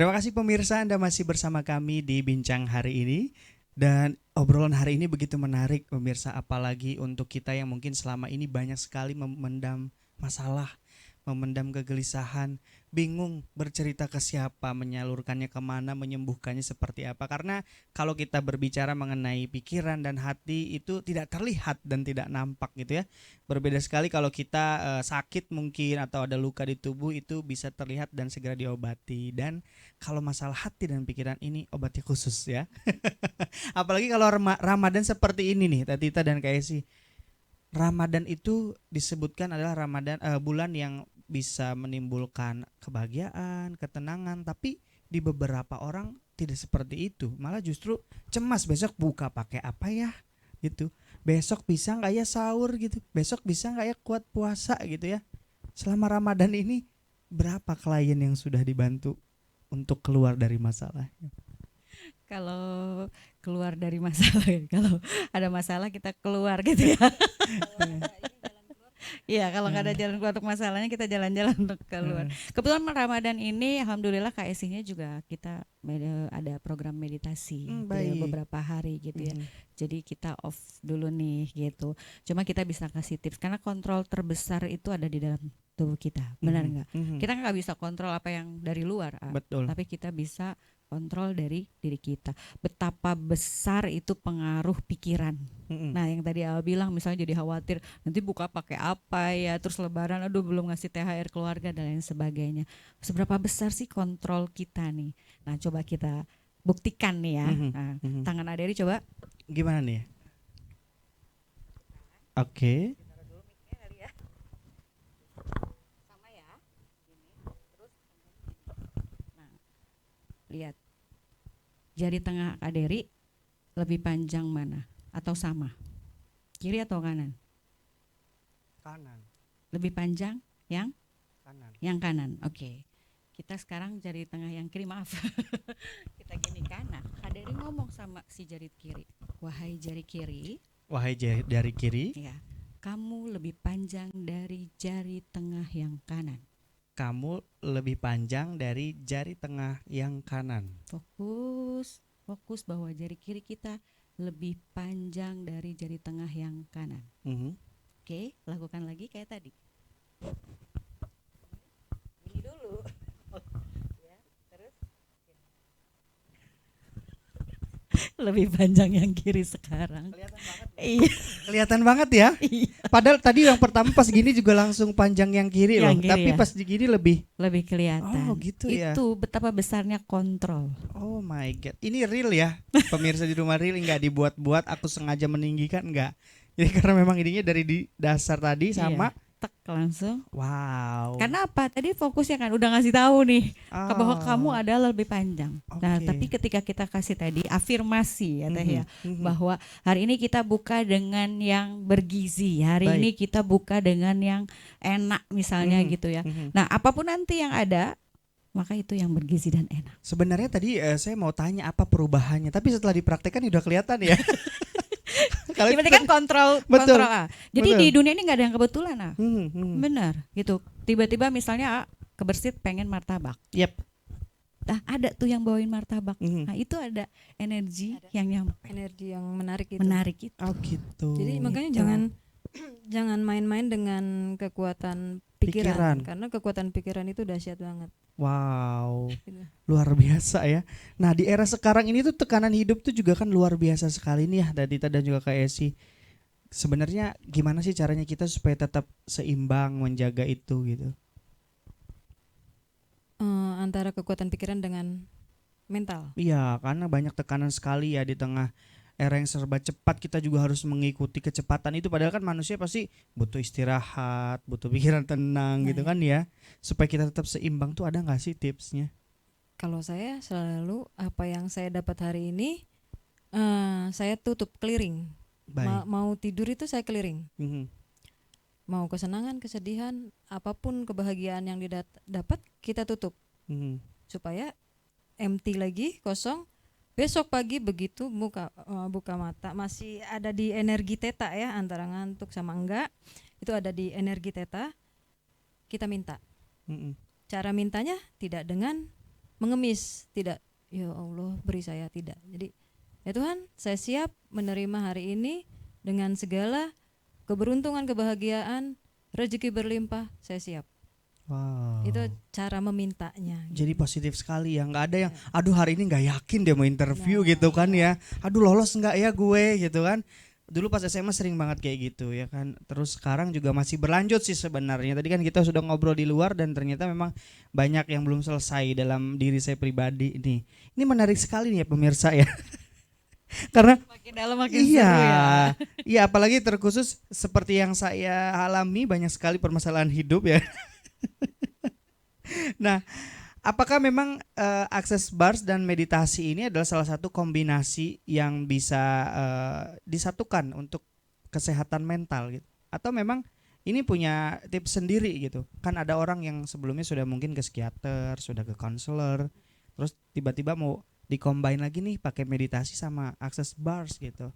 Terima kasih pemirsa, Anda masih bersama kami di Bincang hari ini. Dan obrolan hari ini begitu menarik pemirsa, apalagi untuk kita yang mungkin selama ini banyak sekali memendam masalah, memendam kegelisahan, bingung bercerita ke siapa, menyalurkannya kemana, menyembuhkannya seperti apa. Karena kalau kita berbicara mengenai pikiran dan hati itu tidak terlihat dan tidak nampak gitu ya. Berbeda sekali kalau kita sakit mungkin atau ada luka di tubuh, itu bisa terlihat dan segera diobati. Dan kalau masalah hati dan pikiran ini obatnya khusus ya. Apalagi kalau Ramadan seperti ini nih, Tita dan Kak Esi. Ramadan itu disebutkan adalah bulan yang bisa menimbulkan kebahagiaan, ketenangan, tapi di beberapa orang tidak seperti itu. Malah justru cemas, besok buka pakai apa ya? Gitu. Besok bisa nggak ya sahur gitu. Besok bisa nggak ya kuat puasa gitu ya. Selama Ramadan ini berapa klien yang sudah dibantu untuk keluar dari masalah? Kalau keluar dari masalah ya, kalau ada masalah kita keluar gitu ya. Iya, kalau nggak ada jalan keluar untuk masalahnya, kita jalan-jalan untuk keluar. Kebetulan Ramadan ini alhamdulillah KSI-nya juga kita ada program meditasi beberapa hari gitu ya. Jadi kita off dulu nih gitu. Cuma kita bisa kasih tips karena kontrol terbesar itu ada di dalam tubuh kita. Benar nggak? Kita nggak bisa kontrol apa yang dari luar, Betul. tapi kita bisa kontrol dari diri kita. Betapa besar itu pengaruh pikiran. Nah, yang tadi Al bilang misalnya jadi khawatir nanti buka pakai apa ya, terus lebaran aduh belum ngasih THR keluarga dan lain sebagainya. Seberapa besar sih kontrol kita nih? Nah, coba kita buktikan nih ya. Nah, tangan Aderi coba. Gimana nih? Oke. Sama ya. Terus nah, lihat. Jari tengah Aderi lebih panjang mana? Atau sama? Kiri atau kanan? Kanan. Lebih panjang yang? Kanan. Yang kanan, oke. Kita sekarang jari tengah yang kiri, maaf. Kita gini kanan. Aderi ngomong sama si jari kiri. Wahai jari kiri. Wahai jari kiri. Ya, kamu lebih panjang dari jari tengah yang kanan. Kamu lebih panjang dari jari tengah yang kanan. Fokus bahwa jari kiri kita lebih panjang dari jari tengah yang kanan. Oke, lakukan lagi kayak tadi. Ini dulu. Ya, terus lebih panjang yang kiri sekarang. Kelihatan banget. Iya. Kelihatan banget ya. Padahal tadi yang pertama pas gini juga langsung panjang yang kiri loh. Tapi ya, pas di gini lebih kelihatan. Oh gitu ya. Itu betapa besarnya kontrol. Oh my god. Ini real ya. Pemirsa di rumah, real, nggak dibuat-buat. Aku sengaja meninggikan, nggak. Jadi karena memang ininya dari di dasar tadi sama tek langsung. Wow. Karena apa? Tadi fokusnya kan udah ngasih tahu nih bahwa kamu adalah lebih panjang. Nah, tapi ketika kita kasih tadi afirmasi ya Teh ya, bahwa hari ini kita buka dengan yang bergizi, hari ini kita buka dengan yang enak misalnya gitu ya. Nah, apapun nanti yang ada, maka itu yang bergizi dan enak. Sebenarnya tadi saya mau tanya apa perubahannya, tapi setelah dipraktekkan udah kelihatan ya. Yang penting kan kontrol. Jadi di dunia ini nggak ada yang kebetulan benar gitu. Tiba-tiba misalnya kebersit pengen martabak. Yep. Nah, ada tuh yang bawain martabak. Nah, itu ada energi yang nyampe. Energi yang menarik itu. Oh gitu. Jadi makanya jangan main-main dengan kekuatan pikiran. Karena kekuatan pikiran itu dahsyat banget. Wow, luar biasa ya. Nah di era sekarang ini tuh tekanan hidup tuh juga kan luar biasa sekali nih ya, Dadita dan juga Kak Esi. Sebenarnya gimana sih caranya kita supaya tetap seimbang menjaga itu gitu? Antara kekuatan pikiran dengan mental. Iya, karena banyak tekanan sekali ya di tengah era yang serba cepat, kita juga harus mengikuti kecepatan itu, padahal kan manusia pasti butuh istirahat, butuh pikiran tenang gitu kan ya. Supaya kita tetap seimbang tuh ada nggak sih tipsnya? Kalau saya selalu apa yang saya dapat hari ini saya tutup, clearing. Mau tidur itu saya clearing. Mau kesenangan, kesedihan, apapun kebahagiaan yang didapat kita tutup. Supaya empty lagi, kosong. Besok pagi begitu buka mata masih ada di energi teta ya, antara ngantuk sama enggak, itu ada di energi teta. Kita minta. Cara mintanya tidak dengan mengemis, tidak, ya Allah beri saya, tidak. Jadi ya Tuhan, saya siap menerima hari ini dengan segala keberuntungan, kebahagiaan, rezeki berlimpah, saya siap. Wow. Itu cara memintanya. Jadi positif sekali ya, nggak ada yang, aduh hari ini nggak yakin dia mau interview gitu kan ya, aduh lolos nggak ya gue gitu kan. Dulu pas SMA sering banget kayak gitu ya kan. Terus sekarang juga masih berlanjut sih sebenarnya. Tadi kan kita sudah ngobrol di luar dan ternyata memang banyak yang belum selesai dalam diri saya pribadi ini. Ini menarik sekali nih ya pemirsa ya. Karena makin dalam makin iya, seru ya. iya apalagi terkhusus seperti yang saya alami, banyak sekali permasalahan hidup ya. Nah, apakah memang akses bars dan meditasi ini adalah salah satu kombinasi yang bisa disatukan untuk kesehatan mental gitu? Atau memang ini punya tips sendiri gitu? Kan ada orang yang sebelumnya sudah mungkin ke psikiater, sudah ke konselor, terus tiba-tiba mau dicombine lagi nih pakai meditasi sama akses bars gitu.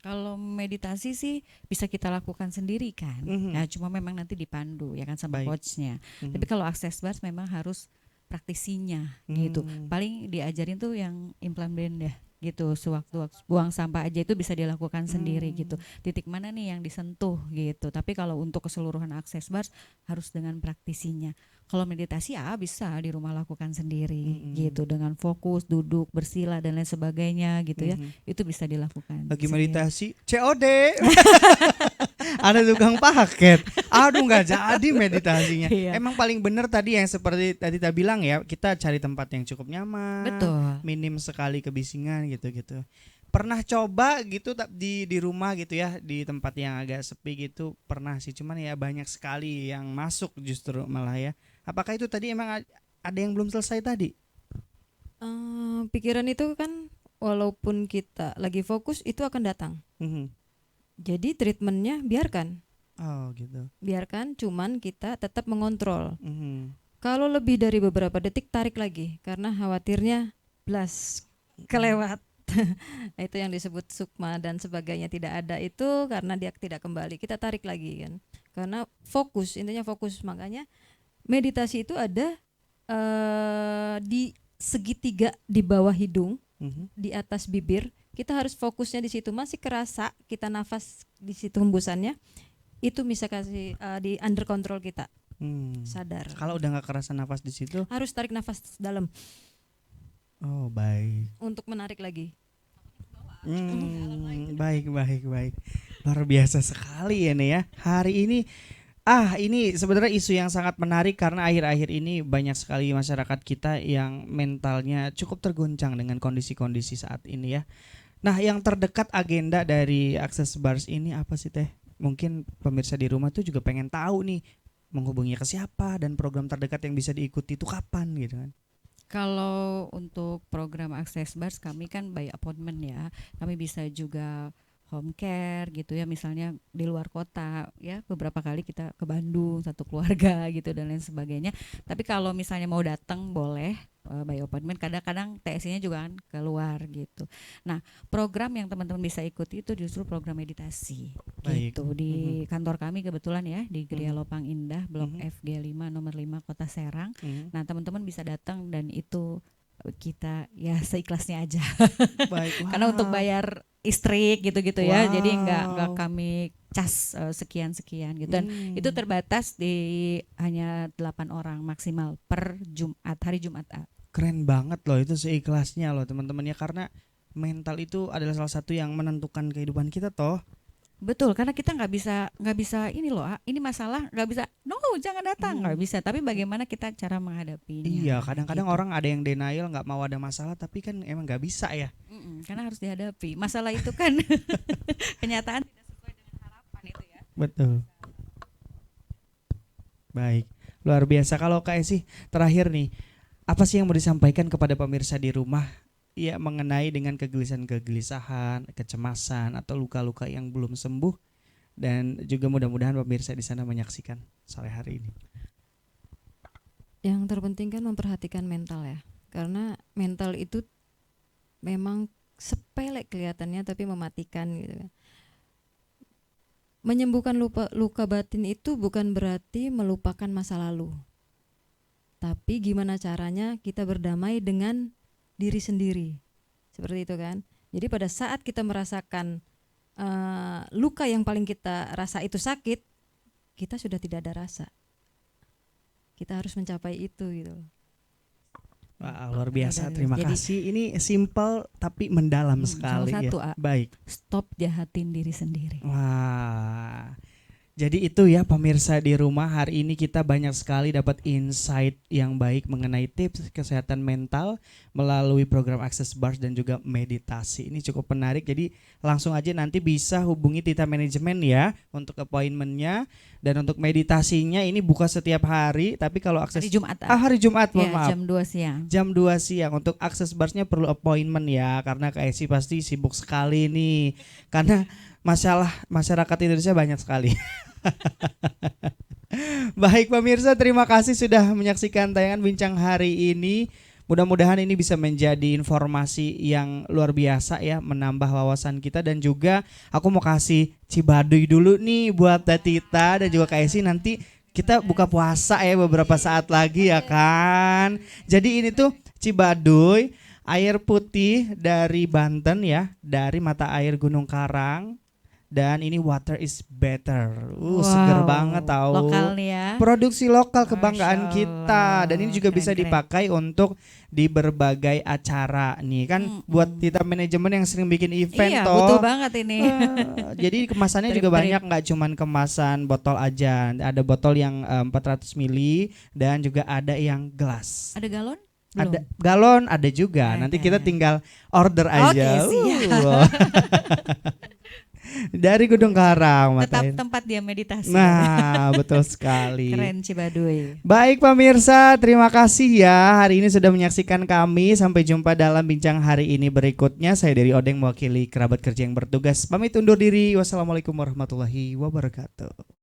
Kalau meditasi sih bisa kita lakukan sendiri kan. Nah, cuma memang nanti dipandu ya kan sama coachnya. Tapi kalau access bars memang harus praktisinya gitu. Paling diajarin tuh yang implant band ya gitu. Sewaktu buang sampah aja itu bisa dilakukan sendiri gitu. Titik mana nih yang disentuh gitu. Tapi kalau untuk keseluruhan access bars harus dengan praktisinya. Kalau meditasi ya bisa di rumah lakukan sendiri gitu, dengan fokus, duduk, bersila dan lain sebagainya gitu ya. Itu bisa dilakukan. Lagi meditasi COD. Ada tukang paket. Aduh nggak jadi meditasinya. Iya. Emang paling bener tadi yang seperti tadi kita bilang ya, kita cari tempat yang cukup nyaman. Betul. Minim sekali kebisingan gitu-gitu. Pernah coba gitu di rumah gitu ya, di tempat yang agak sepi gitu, pernah sih, cuman ya banyak sekali yang masuk justru malah ya. Apakah itu tadi emang ada yang belum selesai tadi? Pikiran itu kan walaupun kita lagi fokus itu akan datang. Jadi treatmentnya biarkan. Oh gitu. Biarkan, cuman kita tetap mengontrol. Kalau lebih dari beberapa detik tarik lagi, karena khawatirnya blast kelewat. Itu yang disebut sukma dan sebagainya tidak ada, itu karena dia tidak kembali, kita tarik lagi kan. Karena fokus, intinya fokus. Makanya meditasi itu ada di segitiga di bawah hidung, di atas bibir. Kita harus fokusnya di situ. Masih kerasa kita nafas di situ hembusannya, itu bisa kasih di under control kita. Sadar. Kalau udah nggak kerasa nafas di situ, harus tarik nafas dalam. Oh baik. Untuk menarik lagi. Baik. Luar biasa sekali ya nih ya. Hari ini sebenarnya isu yang sangat menarik karena akhir-akhir ini banyak sekali masyarakat kita yang mentalnya cukup terguncang dengan kondisi-kondisi saat ini ya. Nah, yang terdekat agenda dari Access Bars ini apa sih Teh? Mungkin pemirsa di rumah tuh juga pengen tahu nih, menghubunginya ke siapa dan program terdekat yang bisa diikuti itu kapan gitu kan. Kalau untuk program Access Bars kami kan by appointment ya. Kami bisa juga home care gitu ya, misalnya di luar kota ya, beberapa kali kita ke Bandung satu keluarga gitu dan lain sebagainya. Tapi kalau misalnya mau datang boleh by appointment, kadang-kadang TSI-nya juga kan keluar gitu. Nah, program yang teman-teman bisa ikuti itu justru program meditasi. Baik. Gitu di kantor kami kebetulan ya di Gria Lopang Indah Blok FG5 nomor 5 Kota Serang. Nah, teman-teman bisa datang dan itu kita ya seikhlasnya aja. Baik. Karena untuk bayar listrik gitu-gitu ya, jadi nggak kami cas sekian gitu, dan itu terbatas di hanya 8 orang maksimal per Jumat, hari Jumat. Keren banget loh itu seikhlasnya loh teman-teman ya, karena mental itu adalah salah satu yang menentukan kehidupan kita toh. Betul, karena kita nggak bisa ini loh, ini masalah nggak bisa, no jangan datang, nggak bisa. Tapi bagaimana kita cara menghadapinya? Iya, kadang-kadang gitu. orang ada yang denial, nggak mau ada masalah, tapi kan emang nggak bisa ya. Karena harus dihadapi. Masalah itu kan kenyataan tidak sesuai dengan harapan itu ya. Betul. Baik, luar biasa. Kalau Kak Esi terakhir nih, apa sih yang mau disampaikan kepada pemirsa di rumah? Ya, mengenai dengan kegelisahan, kecemasan atau luka-luka yang belum sembuh, dan juga mudah-mudahan pemirsa di sana menyaksikan sore hari ini. Yang terpenting kan memperhatikan mental ya, karena mental itu memang sepele kelihatannya tapi mematikan gitu kan. Menyembuhkan luka batin itu bukan berarti melupakan masa lalu. tapi gimana caranya kita berdamai dengan diri sendiri, seperti itu kan. Jadi pada saat kita merasakan luka yang paling kita rasa itu sakit, kita sudah tidak ada rasa. Kita harus mencapai itu gitu. Wah, luar biasa. Terima kasih. Ini simple tapi mendalam sekali. Salah satu, ya. Baik. Stop jahatin diri sendiri. Wah. Jadi itu ya pemirsa di rumah, hari ini kita banyak sekali dapat insight yang baik mengenai tips kesehatan mental melalui program Access Bars dan juga meditasi. Ini cukup menarik, jadi langsung aja nanti bisa hubungi Tita Manajemen ya untuk appointment-nya. Dan untuk meditasinya ini buka setiap hari, tapi kalau akses hari Jumat. Hari Jumat, mohon maaf. Jam 2 siang. Jam 2 siang. Untuk Access Bars-nya perlu appointment ya, karena Kak Esi pasti sibuk sekali nih. Karena masalah masyarakat Indonesia banyak sekali. Baik pemirsa, terima kasih sudah menyaksikan tayangan Bincang hari ini. Mudah-mudahan ini bisa menjadi informasi yang luar biasa ya, menambah wawasan kita. Dan juga aku mau kasih Cibaduy dulu nih buat Tita dan juga Kak Esi. Nanti kita buka puasa ya beberapa saat lagi ya kan. Jadi ini tuh Cibaduy, air putih dari Banten ya, dari mata air Gunung Karang. Dan ini water is better. Seger banget tahu. Lokal ya. Produksi lokal, kebanggaan kita. Dan ini juga bisa dipakai untuk di berbagai acara nih kan. Buat Tita Manajemen yang sering bikin event toh. Butuh banget ini. Jadi kemasannya juga banyak, nggak cuman kemasan botol aja. Ada botol yang 400 ml dan juga ada yang gelas. Ada galon? Belum. Ada galon, ada juga. Nanti kita tinggal order aja. Dari Gunung Karang. Tetap tempat dia meditasi. Nah, betul sekali. Keren Cibaduy. Baik pemirsa, terima kasih ya hari ini sudah menyaksikan kami. Sampai jumpa dalam bincang hari ini berikutnya. Saya dari Odeng mewakili kerabat kerja yang bertugas. Pamit undur diri. Wassalamualaikum warahmatullahi wabarakatuh.